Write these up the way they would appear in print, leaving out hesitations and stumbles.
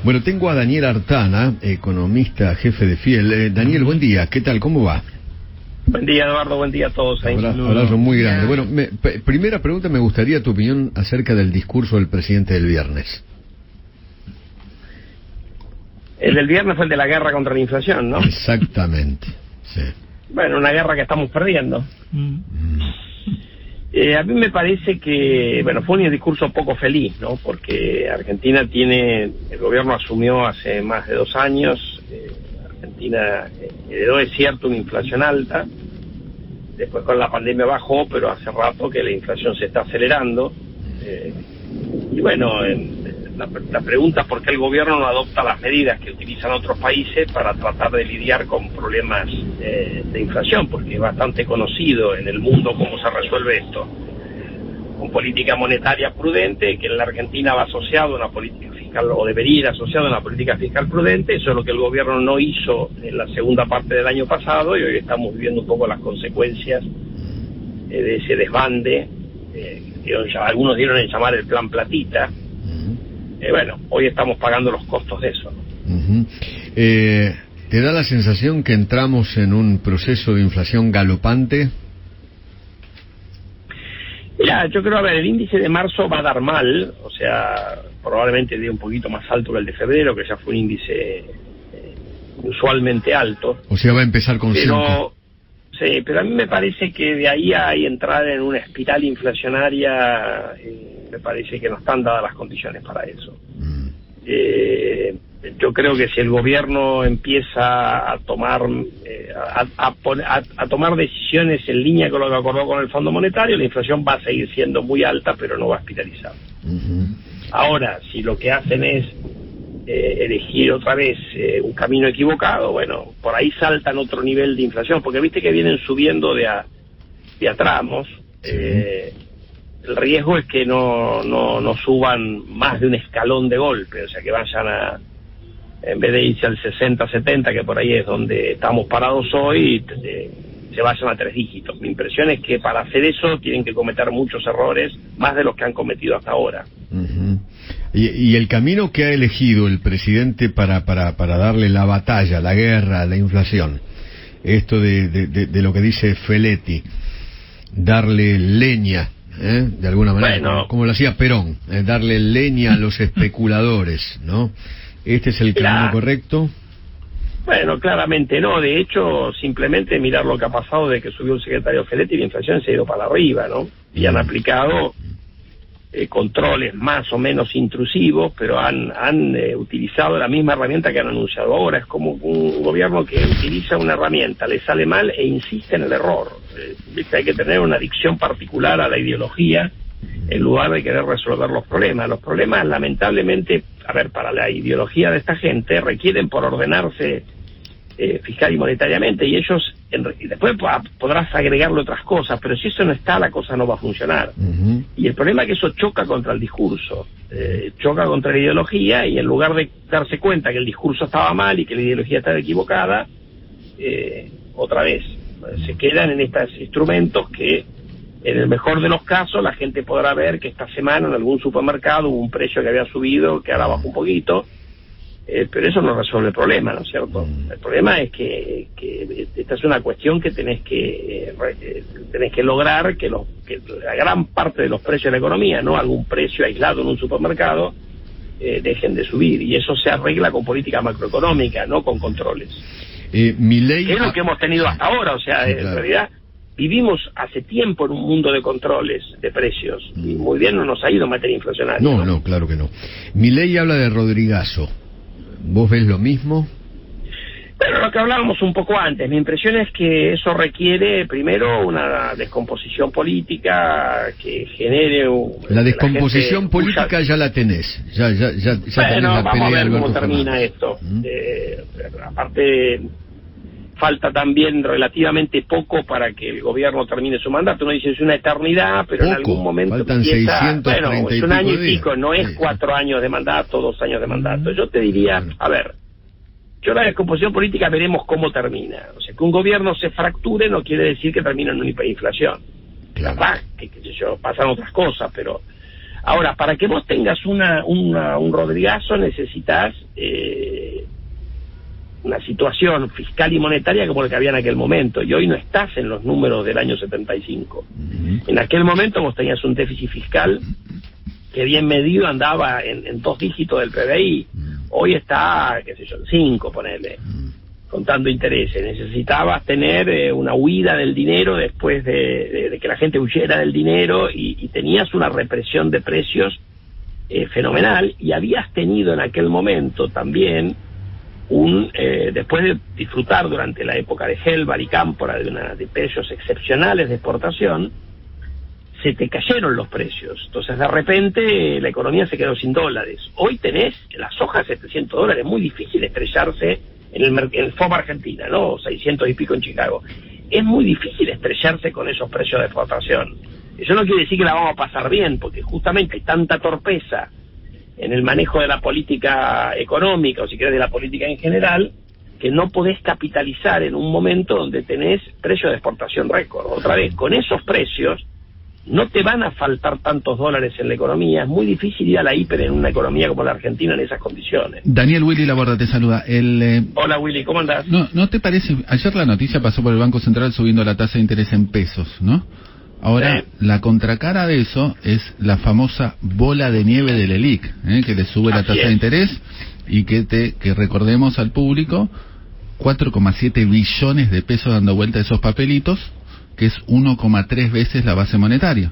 Bueno, tengo a Daniel Artana, economista, jefe de Fiel. Daniel, buen día, ¿qué tal? ¿Cómo va? Buen día, Eduardo, buen día a todos. Abrazo muy grande. Bueno, primera pregunta, me gustaría tu opinión acerca del discurso del presidente del viernes. El del viernes fue el de la guerra contra la inflación, ¿no? Exactamente, sí. Bueno, una guerra que estamos perdiendo. A mí me parece que, bueno, fue un discurso poco feliz, ¿no? Porque Argentina el gobierno asumió hace más de 2 años, Argentina heredó, es cierto, una inflación alta, después con la pandemia bajó, pero hace rato que la inflación se está acelerando, y bueno, la pregunta es por qué el gobierno no adopta las medidas que utilizan otros países para tratar de lidiar con problemas de inflación, porque es bastante conocido en el mundo cómo se resuelve esto. Con política monetaria prudente, que en la Argentina va asociado a una política fiscal, o debería ir asociado a una política fiscal prudente. Eso es lo que el gobierno no hizo en la segunda parte del año pasado, y hoy estamos viviendo un poco las consecuencias de ese desbande, algunos dieron en llamar el plan platita. Bueno, hoy estamos pagando los costos de eso, ¿no? ¿Te da la sensación que entramos en un proceso de inflación galopante? Mira, yo creo, el índice de marzo va a dar mal, o sea, probablemente dé un poquito más alto que el de febrero, que ya fue un índice usualmente alto. O sea, va a empezar con 5. Sí, pero a mí me parece que de ahí a entrar en una espiral inflacionaria, me parece que no están dadas las condiciones para eso. Yo creo que si el gobierno empieza a tomar a tomar decisiones en línea con lo que acordó con el Fondo Monetario, la inflación va a seguir siendo muy alta, pero no va a espiralizar. Ahora, si lo que hacen es elegir otra vez un camino equivocado, bueno, por ahí saltan otro nivel de inflación, porque viste que vienen subiendo de a tramos. El riesgo es que no suban más de un escalón de golpe, o sea, que vayan en vez de irse al 60, 70, que por ahí es donde estamos parados hoy, se vayan a 3 dígitos. Mi impresión es que para hacer eso tienen que cometer muchos errores, más de los que han cometido hasta ahora. Y el camino que ha elegido el presidente para darle la batalla, la guerra a la inflación, esto de lo que dice Feletti, darle leña, de alguna manera, bueno, como lo hacía Perón, darle leña a los especuladores, ¿no? ¿Este es el camino correcto? Bueno, claramente no. De hecho, simplemente mirar lo que ha pasado de que subió el secretario Feletti y la inflación se ha ido para arriba, ¿no? Y han aplicado controles más o menos intrusivos, pero han utilizado la misma herramienta que han anunciado ahora. Es como un gobierno que utiliza una herramienta, le sale mal e insiste en el error. Hay que tener una adicción particular a la ideología en lugar de querer resolver los problemas. Los problemas, lamentablemente, para la ideología de esta gente, requieren por ordenarse fiscal y monetariamente, y ellos, y después podrás agregarle otras cosas, pero si eso no está, la cosa no va a funcionar. Y el problema es que eso choca contra el discurso, choca contra la ideología, y en lugar de darse cuenta que el discurso estaba mal y que la ideología estaba equivocada, otra vez, se quedan en estos instrumentos que, en el mejor de los casos, la gente podrá ver que esta semana en algún supermercado hubo un precio que había subido, que ahora bajó un poquito, pero eso no resuelve el problema, ¿no es cierto? El problema es que esta es una cuestión que tenés que lograr que la gran parte de los precios de la economía, no algún precio aislado en un supermercado, dejen de subir, y eso se arregla con política macroeconómica, no con controles. Milei... Es lo que hemos tenido hasta ahora, o sea, en realidad vivimos hace tiempo en un mundo de controles de precios, y muy bien no nos ha ido en materia inflacionaria. No, claro que no. Milei habla de Rodrigazo. ¿Vos ves lo mismo? Bueno, lo que hablábamos un poco antes, mi impresión es que eso requiere primero una descomposición política que genere... La descomposición política ya la tenés, ya tenés la vamos pelea a ver Alberto cómo termina esto. Aparte, falta también relativamente poco para que el gobierno termine su mandato. Uno dice es una eternidad, pero poco, en algún momento faltan empieza... 630 Bueno, es un año y días. pico, no es 4 años de mandato, 2 años de mandato. Yo te diría, yo la descomposición política veremos cómo termina. O sea, que un gobierno se fracture no quiere decir que termine en una hiperinflación. Claro. Pasan otras cosas, pero Ahora, para que vos tengas un Rodrigazo necesitas una situación fiscal y monetaria como la que había en aquel momento, y hoy no estás en los números del año 75. En aquel momento vos tenías un déficit fiscal que bien medido andaba en 2 dígitos del PBI, hoy está, qué sé yo, en 5, ponele, contando intereses. Necesitabas tener una huida del dinero después de que la gente huyera del dinero, y tenías una represión de precios fenomenal, y habías tenido en aquel momento también después de disfrutar durante la época de Helvar y Cámpora de precios excepcionales de exportación, se te cayeron los precios. Entonces de repente la economía se quedó sin dólares. Hoy tenés la soja a $700, muy difícil estrellarse en el FOB Argentina, ¿no? 600 y pico en Chicago. Es muy difícil estrellarse con esos precios de exportación. Eso no quiere decir que la vamos a pasar bien, porque justamente hay tanta torpeza en el manejo de la política económica, o si querés de la política en general, que no podés capitalizar en un momento donde tenés precios de exportación récord. Otra vez, con esos precios no te van a faltar tantos dólares en la economía. Es muy difícil ir a la hiper en una economía como la Argentina en esas condiciones. Daniel, Willy Laborda te saluda. Hola Willy, ¿cómo andás? ¿No te parece? Ayer la noticia pasó por el Banco Central subiendo la tasa de interés en pesos, ¿no? Ahora, la contracara de eso es la famosa bola de nieve del ELIC, que le sube la tasa de interés, y que recordemos al público, 4,7 billones de pesos dando vuelta a esos papelitos, que es 1,3 veces la base monetaria.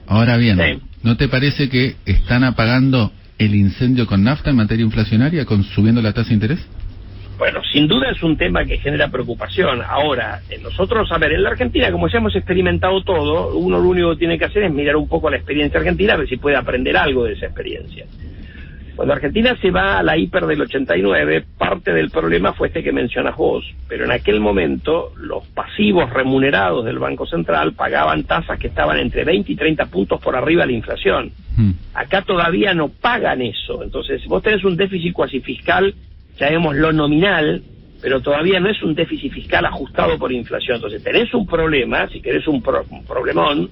Ahora bien, ¿no te parece que están apagando el incendio con nafta en materia inflacionaria, subiendo la tasa de interés? Bueno, sin duda es un tema que genera preocupación. Ahora, nosotros, a ver, en la Argentina, como ya hemos experimentado todo, uno lo único que tiene que hacer es mirar un poco la experiencia argentina, a ver si puede aprender algo de esa experiencia. Cuando Argentina se va a la hiper del 89, parte del problema fue este que mencionas vos, pero en aquel momento los pasivos remunerados del Banco Central pagaban tasas que estaban entre 20 y 30 puntos por arriba de la inflación. Acá todavía no pagan eso. Entonces, vos tenés un déficit cuasi fiscal, llamémoslo nominal, pero todavía no es un déficit fiscal ajustado por inflación. Entonces tenés un problema, si querés un problemón,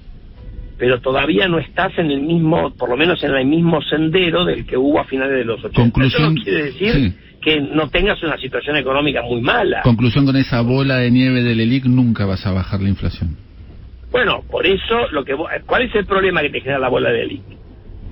pero todavía no estás en el mismo, por lo menos en el mismo sendero del que hubo a finales de los 80. Conclusión, eso no quiere decir que no tengas una situación económica muy mala. Conclusión, con esa bola de nieve del ELIC nunca vas a bajar la inflación. Bueno, por eso, ¿cuál es el problema que te genera la bola de ELIC?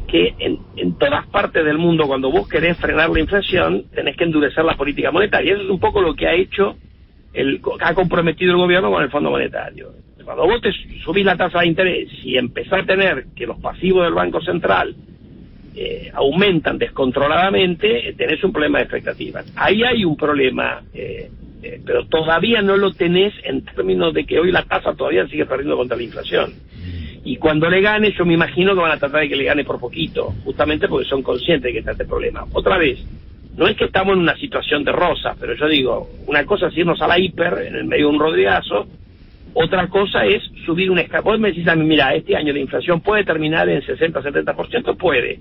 Que en todas partes del mundo, cuando vos querés frenar la inflación, tenés que endurecer la política monetaria. Eso es un poco lo que ha comprometido el gobierno con el Fondo Monetario. Cuando vos te subís la tasa de interés y empezás a tener que los pasivos del Banco Central aumentan descontroladamente, tenés un problema de expectativas. Ahí hay un problema, pero todavía no lo tenés en términos de que hoy la tasa todavía sigue perdiendo contra la inflación. Y cuando le gane, yo me imagino que van a tratar de que le gane por poquito, justamente porque son conscientes de que está este problema. Otra vez, no es que estamos en una situación de rosa, pero yo digo, una cosa es irnos a la hiper en el medio de un Rodrigazo, otra cosa es subir una escala. Vos me decís a mí, mira, este año la inflación puede terminar en 60-70%, puede.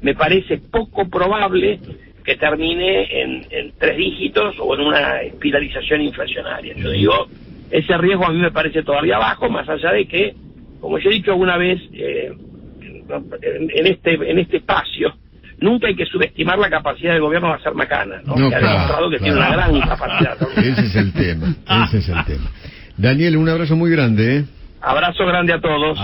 Me parece poco probable que termine en 3 dígitos o en una espiralización inflacionaria. Yo digo, ese riesgo a mí me parece todavía bajo, más allá de que, como yo he dicho alguna vez en este espacio, nunca hay que subestimar la capacidad del gobierno de hacer macana, ¿no? Que ha demostrado que tiene una gran capacidad. Ese es el tema, ese es el tema. Daniel, un abrazo muy grande, Abrazo grande a todos.